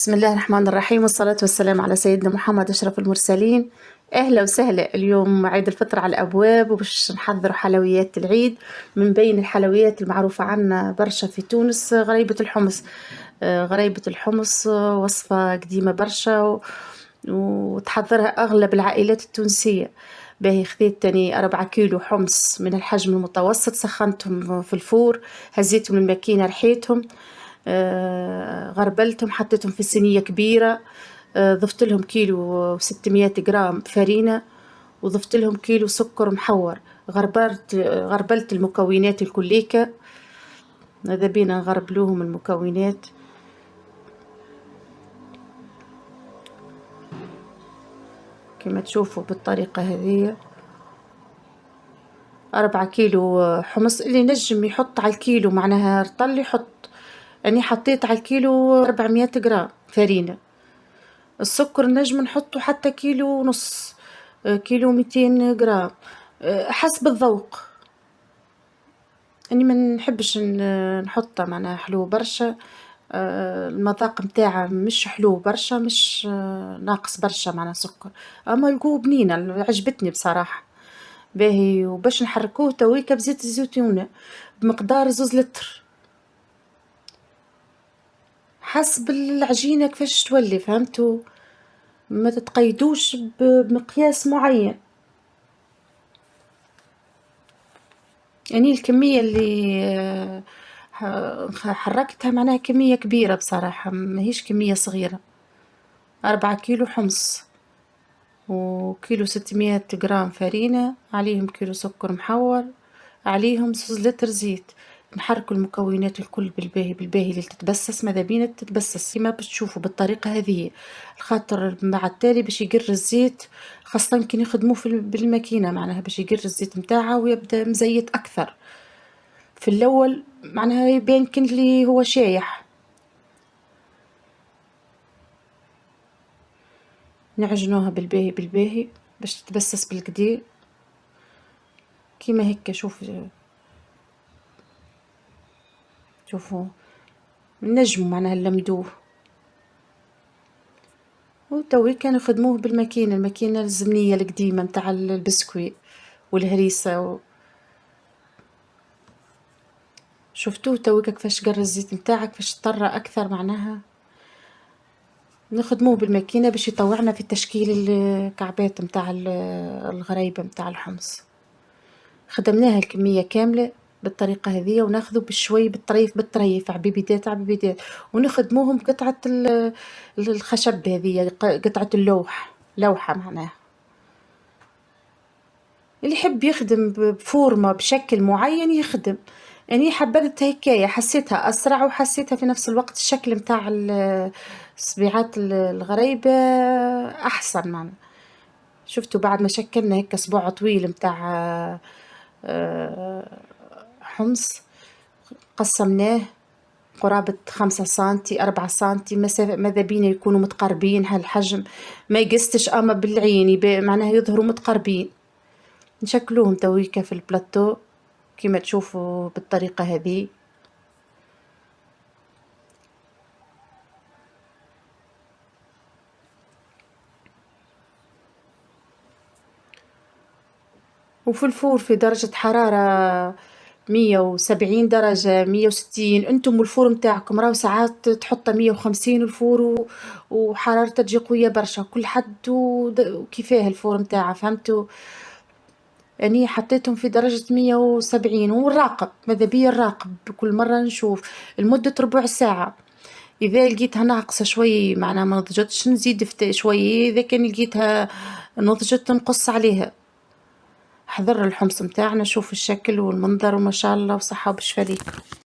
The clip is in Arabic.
بسم الله الرحمن الرحيم، والصلاة والسلام على سيدنا محمد أشرف المرسلين. أهلا وسهلا. اليوم عيد الفطر على الأبواب وباش نحضر حلويات العيد. من بين الحلويات المعروفة عنا برشا في تونس غريبة الحمص. غريبة الحمص وصفة قديمة برشا وتحضرها أغلب العائلات التونسية. باهي خذيت تاني 4 كيلو حمص من الحجم المتوسط، سخنتهم في الفور، هزيتهم من الماكينة، رحيتهم، غربلتهم، حطيتهم في صينية كبيرة، ضفت لهم 1 كيلو و600 جرام فرينة، وضفت لهم كيلو سكر محور. غربلت المكونات الكليكة. ماذا بينا نغربلوهم المكونات كما تشوفوا بالطريقة هذه. 4 كيلو حمص، اللي نجم يحط على الكيلو معناها رطل يحط. يعني حطيت على الكيلو 400 جرام فرينة. السكر نجم نحطه حتى كيلو ونص، كيلو 200 جرام، حسب الذوق. اني ما نحبش نحطه معناها حلو برشا. المذاق متاعه مش حلو برشا، مش ناقص برشا معناها سكر، اما القو بنينه عجبتني بصراحه. باهي وباش نحركوه تويكا بزيت الزيتونه بمقدار 2 لتر، حسب العجينه كيفاش تولي، فهمتوا؟ ما تتقيدوش بمقياس معين. يعني الكمية اللي حركتها معناها كمية كبيرة بصراحة، ما هيش كمية صغيرة. 4 كيلو حمص وكيلو 600 جرام فرينة، عليهم كيلو سكر محور، عليهم 2 لتر زيت. نحركوا المكونات الكل بالباهي بالباهي اللي تتبسس، ماذا بينا تتبسس كما باش تشوفوا بالطريقة هذه. الخاطر مع التالي باش يقر الزيت، خاصة كي نخدموه بالماكينة معناها باش يقر الزيت متاعها ويبدأ مزيت أكثر. في الأول معناها يبان كن اللي هو شايح. نعجنوها بالباهي بالباهي باش تتبسس بالكدا كيما هيك. شوفوا نجمو معناها نلمدوه. وتويكا نخدموه بالماكينة، الماكينة الزمنية القديمة متاع البسكوي والهريسة شفتوه تويكا كيفاش قر الزيت متاعك، كيفاش طرى أكثر معناها. نخدموه بالماكينة باش يطوعنا في تشكيل الكعبات متاع الغريبة متاع الحمص. خدمناها الكمية كاملة بالطريقة هذه، وناخذه بشوي بالطريف بالطريف عبيبيدات عبيبيدات، ونخدموهم قطعة الخشب هذه، قطعة لوحة معناها. اللي يحب يخدم بفورمة بشكل معين يخدم. يعني حبذت هيكايا، حسيتها أسرع وحسيتها في نفس الوقت الشكل متاع الصبيعات الغريبة أحسن معناها. شفتوا بعد ما شكلنا هيك صباع طويل متاع حمص، قسمناه قرابة 5 سنتي 4 سنتي مسافة، ماذا بينا يكونوا متقاربين هالحجم، ما يقستش أما بالعين معناها يظهروا متقاربين. نشكلوهم تويكا في البلاتو كما تشوفوا بالطريقة هذه. وفي الفور في درجة حرارة 170 درجة، 160. انتم والفور متاعكم راهو ساعات تحطه 150 الفور وحرارته تجي قوية برشا، كل حد وكيفاه الفور متاعه، فهمتوا؟ يعني حطيتهم في درجة 170 ونراقب، ماذا بيا نراقب كل مرة نشوف لمدة ربع ساعة. إذا لقيتها ناقصة شوي معناها ما نضجتش نزيد شوي، إذا كان لقيتها نضجت نقص عليها. حضر الحمص متاعنا، شوف الشكل والمنظر وما شاء الله وصحة وبشفى ليك.